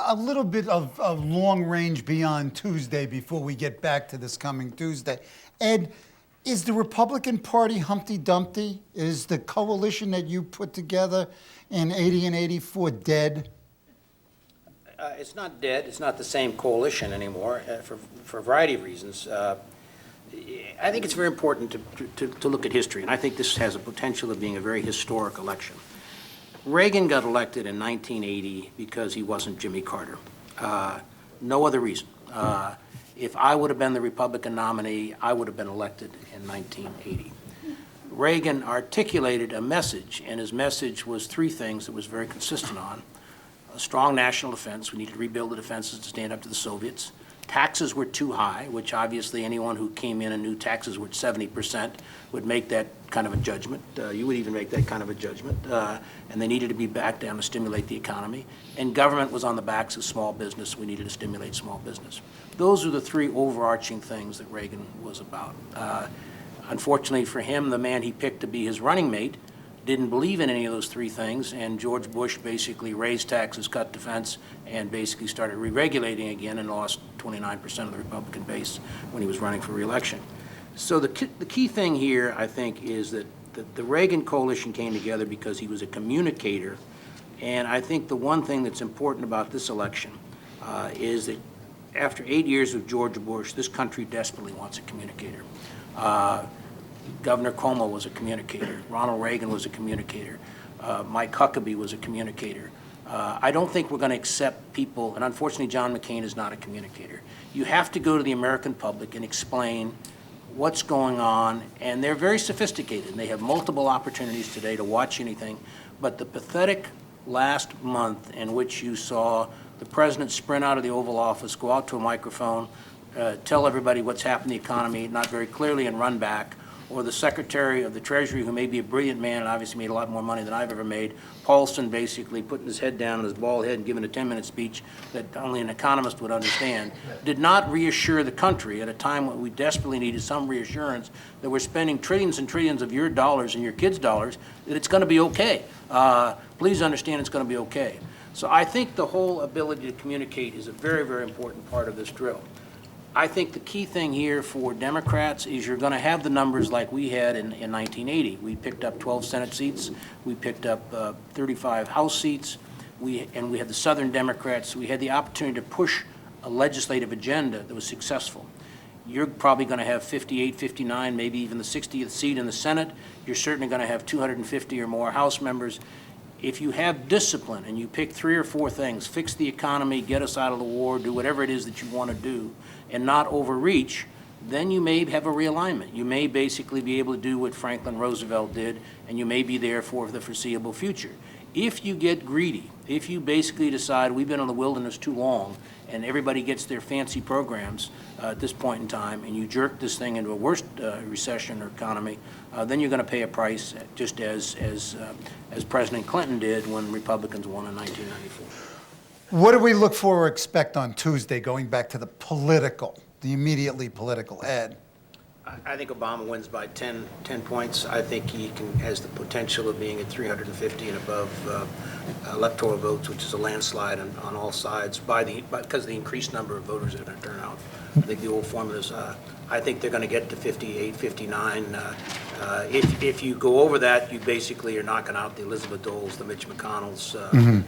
A little bit of long range beyond Tuesday before we get back to this coming Tuesday. Ed, is the Republican Party Humpty Dumpty? Is the coalition that you put together in 80 and 84 dead? It's not dead. It's not the same coalition anymore for a variety of reasons. I think it's very important to look at history, and I think this has a potential of being a very historic election. Reagan got elected in 1980 because he wasn't Jimmy Carter. No other reason. If I would have been the Republican nominee, I would have been elected in 1980. Reagan articulated a message, and his message was three things that was very consistent on. A strong national defense. We needed to rebuild the defenses to stand up to the Soviets. Taxes were too high, which obviously anyone who came in and knew taxes were 70% would make that kind of a judgment. You would even make that kind of a judgment. And they needed to be back down to stimulate the economy. And government was on the backs of small business. We needed to stimulate small business. Those are the three overarching things that Reagan was about. Unfortunately for him, the man he picked to be his running mate didn't believe in any of those three things, and George Bush basically raised taxes, cut defense, and basically started re-regulating again and lost 29% of the Republican base when he was running for re-election. So the key thing here, I think, is that the Reagan coalition came together because he was a communicator, and I think the one thing that's important about this election is that after 8 years of George Bush, this country desperately wants a communicator. Governor Cuomo was a communicator. Ronald Reagan was a communicator. Mike Huckabee was a communicator. I don't think we're going to accept people, and unfortunately John McCain is not a communicator. You have to go to the American public and explain what's going on, and they're very sophisticated, and they have multiple opportunities today to watch anything, but the pathetic last month in which you saw the president sprint out of the Oval Office, go out to a microphone, tell everybody what's happened in the economy, not very clearly, and run back, or the Secretary of the Treasury, who may be a brilliant man and obviously made a lot more money than I've ever made, Paulson basically putting his head down on his bald head and giving a 10-minute speech that only an economist would understand, did not reassure the country at a time when we desperately needed some reassurance that we're spending trillions and trillions of your dollars and your kids' dollars, that it's going to be okay. Please understand it's going to be okay. So I think the whole ability to communicate is a very, very important part of this drill. I think the key thing here for Democrats is you're going to have the numbers like we had in 1980. We picked up 12 Senate seats. We picked up 35 House seats. And we had the Southern Democrats. We had the opportunity to push a legislative agenda that was successful. You're probably going to have 58, 59, maybe even the 60th seat in the Senate. You're certainly going to have 250 or more House members. If you have discipline and you pick 3 or 4 things, fix the economy, get us out of the war, do whatever it is that you want to do, and not overreach, then you may have a realignment. You may basically be able to do what Franklin Roosevelt did, and you may be there for the foreseeable future. If you get greedy, if you basically decide we've been in the wilderness too long, and everybody gets their fancy programs at this point in time, and you jerk this thing into a worse recession or economy, then you're going to pay a price, just as President Clinton did when Republicans won in 1994. What do we look for or expect on Tuesday, going back to the immediately political? Ed? I think Obama wins by 10 points. I think he has the potential of being at 350 and above electoral votes, which is a landslide on all sides because of the increased number of voters that are going to turn out. I think the old formulas, I think they're going to get to 58, 59. If you go over that, you basically are knocking out the Elizabeth Doles, the Mitch McConnells, and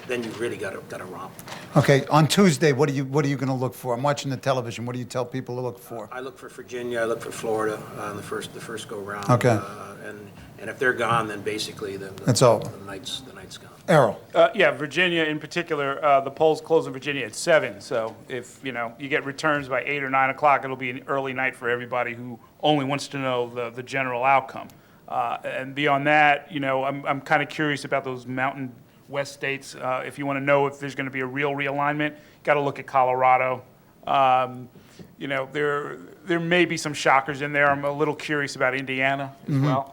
then you've really got a romp. Okay, on Tuesday, what are you going to look for? I'm watching the television. What do you tell people to look for? I look for Virginia. I look for Florida on the first go round. Okay. And if they're gone, then basically the night's gone. Errol. Yeah, Virginia in particular, the polls close in Virginia at 7. So if you get returns by 8 or 9 o'clock, it'll be an early night for everybody who only wants to know the general outcome. And beyond that, I'm kind of curious about those Mountain West states. If you want to know if there's going to be a real realignment, got to look at Colorado. There may be some shockers in there. I'm a little curious about Indiana as well.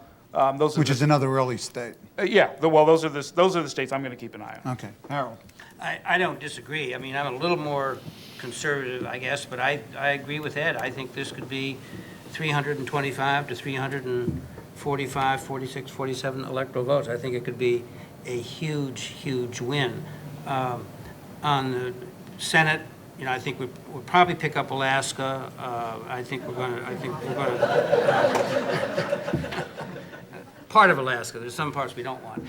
Which is another early state. Those are the states I'm going to keep an eye on. Okay, Errol. I don't disagree. I mean, I'm a little more conservative, I guess, but I agree with Ed. I think this could be 325 to 345, 46, 47 electoral votes. I think it could be a huge, huge win. On the Senate, I think we'll probably pick up Alaska. I think we're going to part of Alaska. There's some parts we don't want.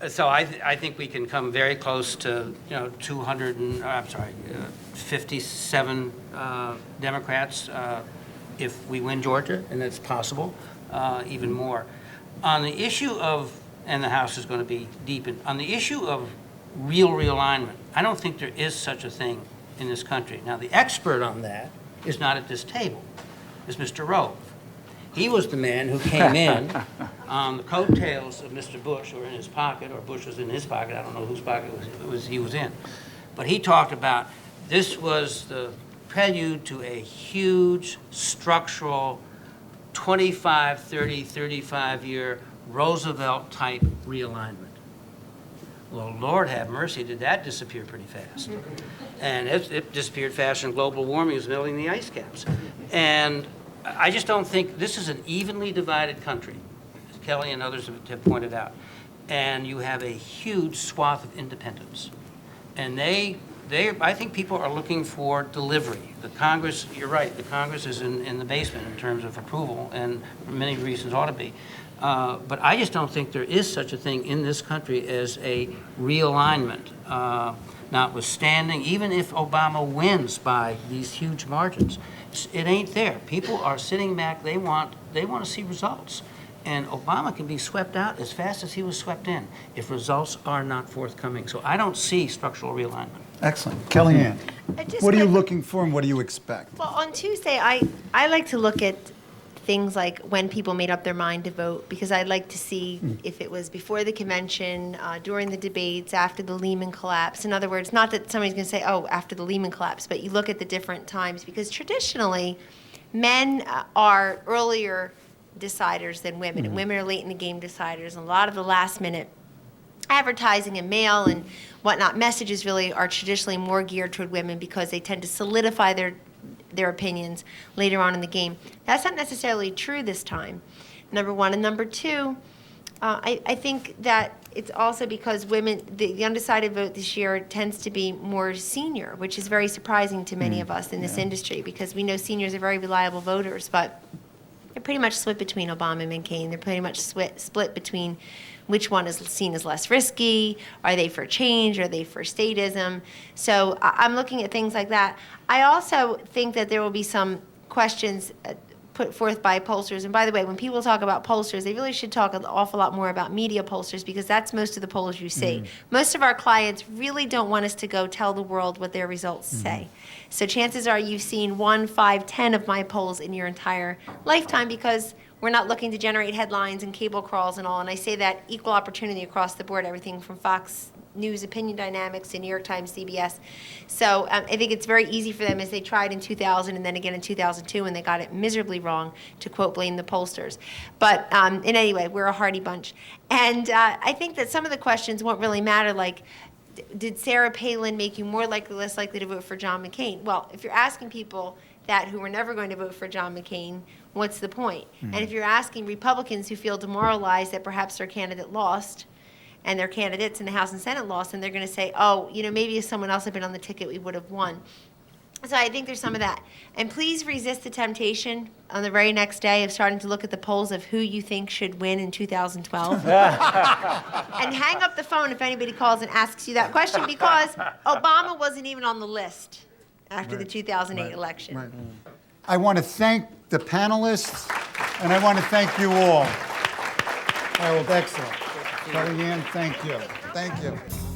So I think we can come very close to, 57 Democrats if we win Georgia, and it's possible, even more. On the issue of, and the House is going to be deep in, on the issue of real realignment, I don't think there is such a thing in this country. Now, the expert on that is not at this table, is Mr. Rove. He was the man who came in on the coattails of Mr. Bush, or in his pocket, or Bush was in his pocket. I don't know whose pocket he was in. But he talked about this was the prelude to a huge structural 25, 30, 35-year Roosevelt-type realignment. Well, Lord have mercy, did that disappear pretty fast. And it disappeared faster than global warming was melting the ice caps. And I just don't think, this is an evenly divided country, as Kelly and others have pointed out. And you have a huge swath of independents. And I think people are looking for delivery. The Congress, you're right, the Congress is in the basement in terms of approval, and for many reasons ought to be. But I just don't think there is such a thing in this country as a realignment, notwithstanding, even if Obama wins by these huge margins. It ain't there. People are sitting back, they want to see results. And Obama can be swept out as fast as he was swept in if results are not forthcoming. So I don't see structural realignment. Excellent. Kellyanne, just what are you like- looking for and what do you expect? Well, on Tuesday, I like to look at things like when people made up their mind to vote, because I'd like to see if it was before the convention, during the debates, after the Lehman collapse. In other words, not that somebody's going to say, oh, after the Lehman collapse, but you look at the different times, because traditionally, men are earlier deciders than women, and women are late in the game deciders. And a lot of the last minute advertising and mail and whatnot messages really are traditionally more geared toward women because they tend to solidify their opinions later on in the game. That's not necessarily true this time, number one. And number two, I think that it's also because women, the undecided vote this year tends to be more senior, which is very surprising to many of us in this industry, because we know seniors are very reliable voters, but they're pretty much split between Obama and McCain. They're pretty much split between which one is seen as less risky. Are they for change? Are they for statism? So I'm looking at things like that. I also think that there will be some questions put forth by pollsters. And by the way, when people talk about pollsters, they really should talk an awful lot more about media pollsters, because that's most of the polls you see. Most of our clients really don't want us to go tell the world what their results say. So chances are you've seen 1, 5, 10 of my polls in your entire lifetime, because we're not looking to generate headlines and cable crawls and all. And I say that equal opportunity across the board, everything from Fox News Opinion Dynamics to New York Times, CBS. So I think it's very easy for them, as they tried in 2000 and then again in 2002, and they got it miserably wrong, to quote, blame the pollsters. But in any way, we're a hardy bunch. And I think that some of the questions won't really matter, like, did Sarah Palin make you more likely, less likely to vote for John McCain? Well, if you're asking people that who were never going to vote for John McCain, what's the point? And if you're asking Republicans who feel demoralized that perhaps their candidate lost, and their candidates in the House and Senate lost, and they're going to say, oh, maybe if someone else had been on the ticket, we would have won. So I think there's some of that. And please resist the temptation on the very next day of starting to look at the polls of who you think should win in 2012. And hang up the phone if anybody calls and asks you that question, because Obama wasn't even on the list after the 2008 election. Right. I want to thank the panelists, and I want to thank you all. Harold, excellent. Kellyanne, thank you. Thank you.